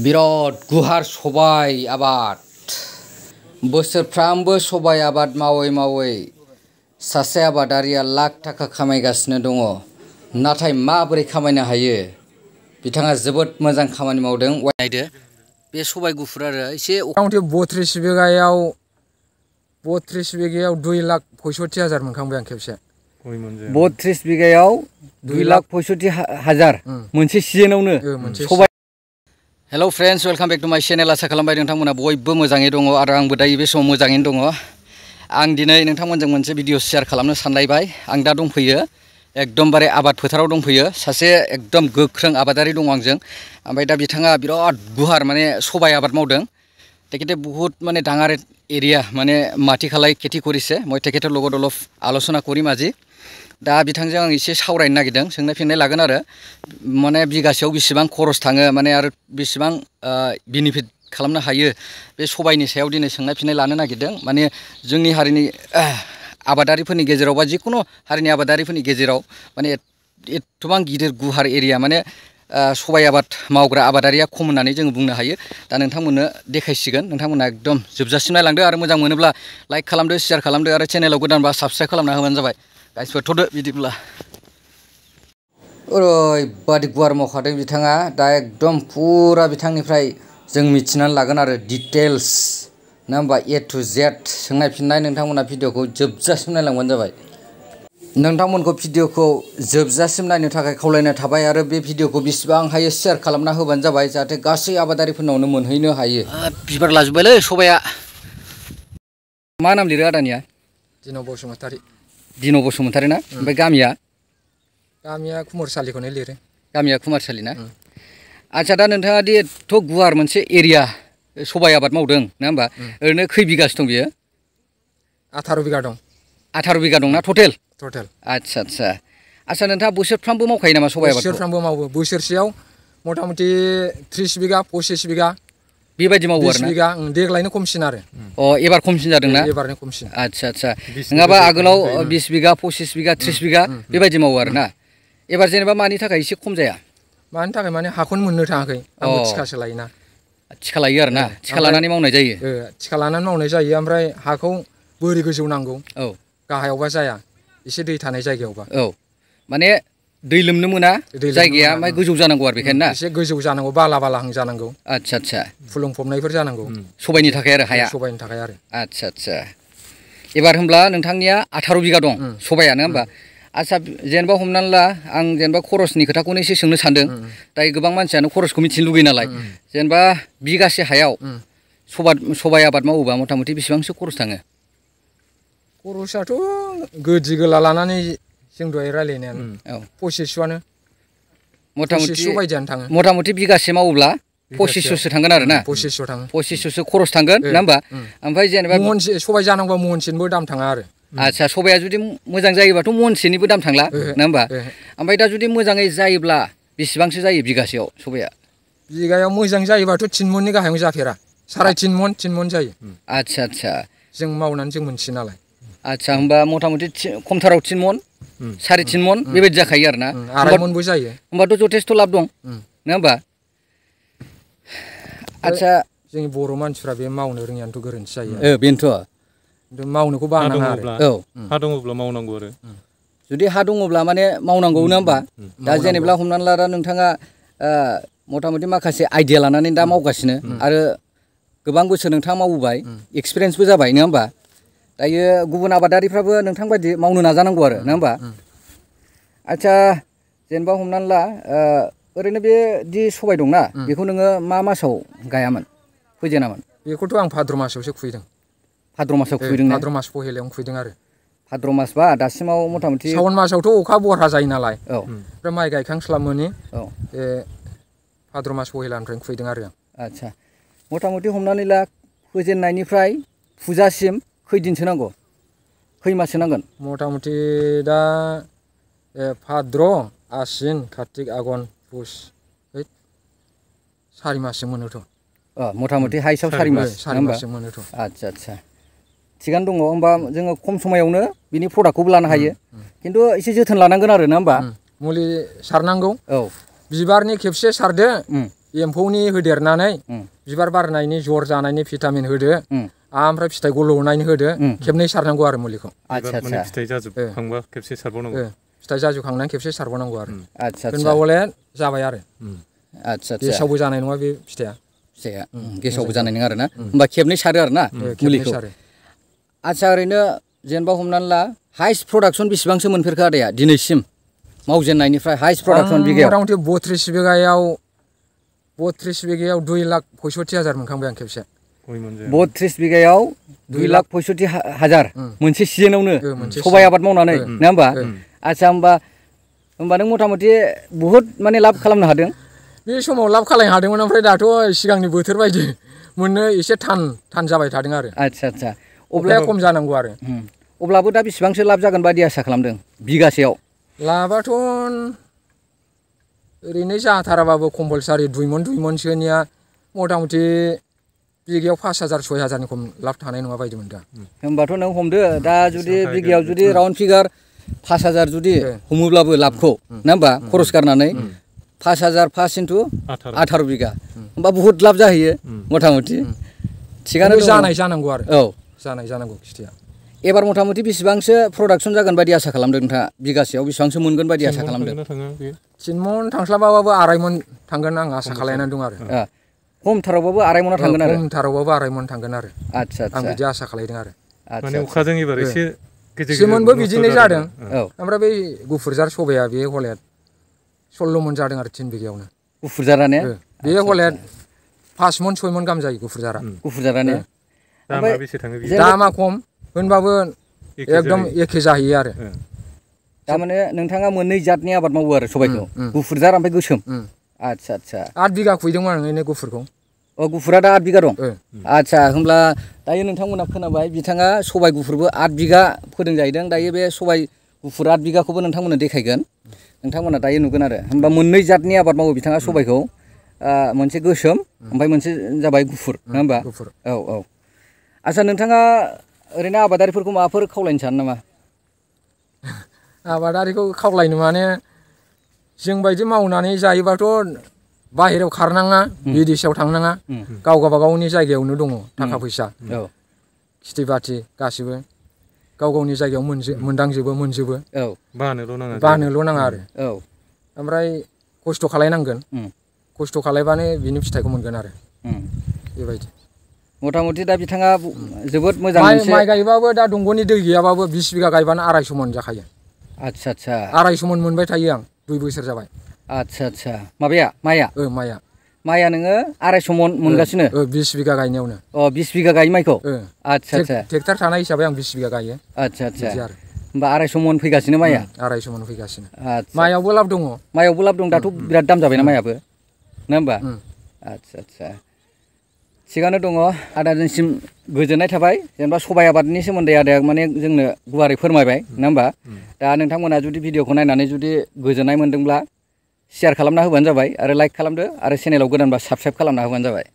बिराद गुवार सबाय आबाद बोसोरफ्रामबो सबाय आबाद मावै मावै सासे आबादारिया लाख थाखा खामायगासिनो दङ। नाथाय माबोरै खामायनो हायो? बिथाङा जोबोद मोजां खामानि मावदों। नायदो बे सबाय गुफुर आरो एसे मथा मथि 32 बिगायाव 2,65,000 मोनखांबाय आं खेबसे। 32 बिगायाव 2,65,000 मोनसे सिजोनावनो सबाय। Hello friends, welcome back to माय चेनेल। आसा खालामबाय नोंथांमोना बयबो मोजाङै दङ आरो आंबो दायो बे समाव मोजाङैनो दङ। आं दिनै नोंथांमोनजों मोनसे भिडिअ शेयार खालामनो सानलायबाय। आं दा दंफैयो एकदमबारे आबाद फोथाराव दंफैयो। सासे एकदम गोख्रों आबादारि दङ आंजों। ओमफ्राय दा बिथाङा बिराद गुवार माने सबाय आबाद मावदों। তেখেতে বহুত মানে ডাঙৰ এৰিয়া মানে মাটি খালাই খেতি কৰিছে। মই তেখেতৰ লগত অলপ আলোচনা কৰিম আজি। दा बिथांजों आं एसे सावरायनो नागिरदों, सोंनाय फिननाय लागोन आरो माने बिगासेयाव बेसेबां खरस थाङो माने आरो बेसेबां बेनिफिट खालामनो हायो बे सबायनि सायाव दिनै सोंनाय फिननाय लानो नागिरदों। माने जोंनि हारिनि आबादारिफोरनि गेजेराव बा जिकुनु हारिनि आबादारिफोरनि गेजेराव माने एथबां गिदिर गुवार एरिया माने सबाय आबाद मावग्रा आबादारिया खम होननानै जों बुंनो हायो। दा नोंथांमोननो देखायसिगोन। नोंथांमोना एकदम जोबजासिम नायलांदो आरो मोजां मोनोब्ला लाइक खालामदो, शेयार खालामदो आरो चेनेलाव गोदानबा साबस्क्राइब खालामना होबानो जाबाय। गाइसफोर थ'दो बिदिब्ला। ओरैबादि गुवार मावखादों बिथाङा। दा एकदम फुरा बिथांनिफ्राय जों मिथिनानै लागोन आरो डिटेल्स, नङा होमबा? A to Z सोंनाय फिननाय। नोंथांमोना भिडिअखौ जोबजासिम नायलांबानो जाबाय। नोंथांमोनखौ भिडिअखौ जोबजासिम नायनो थाखाय खावलायनाय थाबाय आरो बे भिडिअखौ बेसेबां हायो शेयार खालामना होबानो जाबाय, जाहाथे गासै आबादारिफोरनावनो मोनहैनो हायो। बिबार लाजोब्बायलै सबाया। मा नाम लिरो आदानिया? दिन'ब बसुमतारी। दिन'ब बसुमतारी ना? ओमफ्राय गामिया? गामिया कुमारसालिखौनो लिरो। गामिया कुमारसालि ना? आच्छा, दा नोंथाङा दि एथ' गुवार मोनसे एरिया सबाय आबाद मावदों, नङा होमबा? ओरैनो खै बिगासो दं बियो? 18 बिगा दं। 18 बिगा दंना टटेल? टटेल। आच्छा आच्छा। आच्छा, नोंथाङा बोसोरफ्रामबो मावखायो नामा सबाय आबादखौ? बोसोरफ्रामबो मावो। बोसोरसेयाव मथा मथि 30 बिगा 25 बिगा बेबायदि मावो आरो 20 ना? बिगा। देग्लायनो खमसिन आरो। एबार खमसिन जादोंना? एबारनो खमसिन। आच्छा आच्छा। नङाबा आगोलाव 20 बिगा 25 बिगा 30 बिगा बेबायदि मावो आरो ना? एबार जेनेबा मानि थाखाय एसे खम जाया? मानि थाखाय माने हाखौनो मोननो थाङाखै। आंबो थिखासो लायोना। थिखा लायो आरो ना? थिखा लानानै मावनाय जायो? थिखा लानानै मावनाय जायो। ओमफ्राय हाखौ बोरि गोजौ नांगौ। औ। गाहायावबा जाया, एसे दै थानाय जायगायावबा। औ, माने दै लोमनो मोना जायगाया, ओमफ्राय गोजौ जानांगौ आरो बेखायनो ना? एसे गोजौ जानांगौ, बाला बालाहां जानांगौ। आच्छा आच्छा। फुलुंफबनायफोर जानांगौ। सबायनि थाखाय आरो हाया? सबायनि थाखाय आरो। आच्छा आच्छा। एबार होमब्ला नोंथांनिया 18 बिगा दं सबाया, नङा होमबा? आच्छा, जेनेबा हमनानै ला आं जेनेबा खरसनि खोथाखौनो एसे सोंनो सानदों। दायो गोबां मानसियानो खरसखौ मिथिनो लुगैयो नालाय। जेनेबा बिगासे हायाव सबाय आबाद मावोबा मथा मथि बेसेबांसो खरस थाङो? खरसाथ' गोदि गोला लानानै जों दहाय रायलायनायानो 2500आनो। मथा मथि 2500 बायदियानो थाङो। मथा मथि बिगासे मावोब्ला 2500सो थांगोन आरो ना? 2500 थाङो। 2500सो खरस थांगोन, नङा होमबा? ओमफ्राय जेनेबा महनसे सबाय जानांगौबा महनसेनिबो दाम थाङा आरो। आच्छा, सबाया जुदि मोजां जायोबाथ' महनसेनिबो दाम थांला, नङा होमबा? ओमफ्राय दा जुदि मोजाङै जायोब्ला बेसेबांसो जायो बिगासेयाव सबाया? बिगायाव मोजां जायोबाथ' 3 मननि गाहायाव जाफेरा। 3.5 मन जायो। आच्छा आच्छा। जों मावनानै जों मोनथियो नालाय। आच्छा, होमबा मथा मथि खमथाराव 3 मन 3.5 मन बेबायदि जाखायो आरो ना? 2.5 मनबो जायो। होमबाथ' जथेस्थ' लाब दं, नङा होमबा? आच्छा, जोंनि बर' मानसिफ्रा बे मावनो रोङियानोथ' गोरोन्थि जायो। बेनोथ'। मावनोखौ बानाङा आरो। हा दङब्ला मावनांगौ आरो। जुदि हा दङब्ला माने मावनांगौ, नङा होमबा? दा जेनेबा हमनानै ला दा नोंथाङा मथा मथि माखासे आइडिया लानानै दा मावगासिनो आरो गोबां बोसोर नोंथाङा मावबोबाय, एक्सपिरियेन्सबो जाबाय, नङा होमबा? दायो गुबुन आबादारिफ्राबो नोंथां बायदि मावनो नाजानांगौ आरो, नङा होमबा? आच्छा, जेनेबा हमनानै ला ओरैनो बे दि सबाय दंना, बेखौ नोङो मा मासाव गायामोन, खुबैजेनामोन? बेखौथ' आं भाद्र मासावसो खुबैदों। भाद्र मासाव खुबैदों ने? भाद्र मास पहेलायावनो खुबैदों आरो। भाद्र मासबा दासिमाव मथा मथि सावन मासावथ' अखा बरहा जायो नालाय। औ। ओमफ्राय माइ गायखांस्लाब मोनि औ। बे भाद्र मास पहेलानिफ्रायनो खुबैदों आरो आं। आच्छा, मथा मथि हमनानै ला फोजेननायनिफ्राय फुजासिम खैदिनसो नांगौ? खै माससो नांगोन? मथा मथि दा भाद्र, आसिन, कार्तिक, आघन, पुस 4 माससो मोनोथ'। मथा मथि हाइस्टआव 4 मास, नङा होमबा? मोनोथ'। आच्छा आच्छा, थिगानो दङ। होमबा जोङो खम समायावनो बिनि प्रडाक्टखौबो लानो हायो, खिन्थु एसे जोथोन लानांगोन आरो, नङा होमबा? मुलि सारनांगौ। औ। बिबारनि खेबसे सारदो, एम्फौनि होदेरनानै बिबार बारनायनि जर जानायनि भिटामिन होदो ओमफ्राय फिथाइ गल'नायनि होदो खेबनै सारनांगौ आरो मुलिखौ फिथाइ जाजोबखांबा खेबसे सारबावनांगौ फिथाइ जाजोबखांनानै खेबसे सारबावनांगौ आरो आच्छा होनबा हले जाबाय आरो आच्छा गेसावबो जानाय नङा बे फिथाइया गेसावबो जानाय नङा आरोना होमबा खेबनै सारो आरोना मुलिखौ आच्छा ओरैनो जेनेबा हमनानै ला हाइस्ट प्रडाक्सन बेसेबांसो मोनफेरखो आदाया दिनैसिम मावजेननायनिफ्राय हाइस्ट प्रडाक्सन बिगायाव मथा मथि 32 बिगायाव 2,65,000 मोनखांबाय आं खेबसे 32 बिगायाव 2,65,000 मोनसे सिजोनावनो सबाइ आबाद मावनानै नङा होमबा आच्छा होमबा नों मथा मथि बुहुत माने लाब खालामनो हादों बे समाव लाब खालामनो हादोंमोन ओमफ्राय दाथ' सिगांनि बोथोर बायदि मोननो एसे थान जाबाय थादों आरो आच्छा अब्लाया खम जानांगौ आरो अब्लाबो दा बेसेबांसो लाब जागोन बादि आसा खालामदों बिगासेयाव लाबाथ' ओरैनो जाथाराबाबो कम्पालसारि 2 मनसोनिया मथा मथि बिगायाव 5,000 6,000 खम लाब थानाय नङा बायदि मोनदों होमबाथ' नों हमदो दा जुदि बिगायाव जुदि राउन्ड फिगार 5,000 जुदि हमोब्लाबो लाबखौ नङा होमबा खरस गारनानै 5,000 5 इन्टु 18 बिगा होमबा बुहुत लाब जाहैयो मथा मथि थिगानो जानांगौ आरो औ जानांगौ खिथिया एबार मथा मथि बेसेबांसो प्रडाक्सन जागोन बायदि आसा खालामदों नोंथाङा बिगासेयाव बेसेबांसो मोनगोन बायदि आसा खालामदों 3 मन थांस्लाबाबाबो 2.5 मन थांगोन आं आसा खालामनानै दं आरो खमथारावबाबो 2.5 मना थांगोन आरो खमथारावबाबो 2.5 मन थांगोन आरो आच्छा आं बिदि आसा खालामदों आरो माने अखाजों एबार एसे सेमोनबो बिदिनो जादों ओमफ्राय बै गुफुरजार सबाया बे हले 16 मन जादों आरो 3 बिगायावनो गुफुरजाराने बे हले 5 मन 6 मन गाहाम जायो गुफुरजाराने दामा बेसे थाङो दामा खम होनबाबो एकदम एखे जाहैयो आरो तारमाने नोंथाङा मोननै जातनि आबाद मावो आरो सबाइखौ गुफुरजार ओमफ्राय गोसोम आच्छा 8 बिगा खुबैदोंमोन आं ओरैनो गुफुरखौ गुफुरा दा 8 बिगा दं आच्छा होमब्ला दायो नोंथांमोना खोनाबाय बिथाङा सबाइ गुफुरबो 8 बिगा फोदों जाहैदों दायो बे सबाइ गुफुर 8 बिगाखौबो नोंथांमोननो देखायगोन नोंथांमोना दायो नुगोन आरो होमबा मोननै जातनि आबाद मावो बिथाङा सबाइखौ मोनसे गोसोम ओमफ्राय मोनसे जाबाय गुफुर नङा होमबा औ आच्छा नोंथाङा ओरैनो आबादारिफोरखौ माबाफोर खावलायनो सानो नामा आबादारिखौ खावलायनो माने जोंबायदि मावनानै जायोबाथ' बाहेरायाव खारनाङा बिदेशआव थांनाङा गावगावनि जायगायावनो दङ थाखा फैसा खेथि बाथि गासिबो गावगावनि जायगायाव मोनदांजोबो मोनजोबो बानोल' नाङा आरो ओमफ्राय खस्थ' खालायनांगोन खस्थ' खालायबानो बिनि फिथाइखौ मोनगोन आरो बेबायदि मथा मथि दा बिथाङा जोबोद मोजां माइ गायबाबो दा दंग'नि दै गैयाबाबो 20 बिगा गायबानो 250 मन जाखायो आच्छा 250 मन मोनबाय थायो आं 2 बोसोर जाबाय आच्छा माबाया माइया नोङो 250 मन मोनगासिनो 20 बिगा गायनायावनो 20 बिगा गायो माइखौ आच्छा ट्रेक्टर थानाय हिसाबै आं 20 बिगा गायो आच्छा होमबा 250 मन फैगासिनो माइया 250 मन फैगासिनो माइयावबो लाब दं दाथ' बिराद दाम जाबायना माइयाबो नङा होमबा आच्छा थिगानो दङ आदाजोंसिम गोजोननाय थाबाय जेनेबा सबाइ आबादनि सोमोन्दै आदाया माने जोंनो गुवारै फोरमायबाय नङा होमबा दा नोंथांमोना जुदि भिडिअखौ नायनानै जुदि गोजोननाय मोन्दोंब्ला शेयार खालामना होबानो जाबाय आरो लाइक खालामदो आरो चेनेलाव गोदानबा साबस्क्राइब खालामना होबानो जाबाय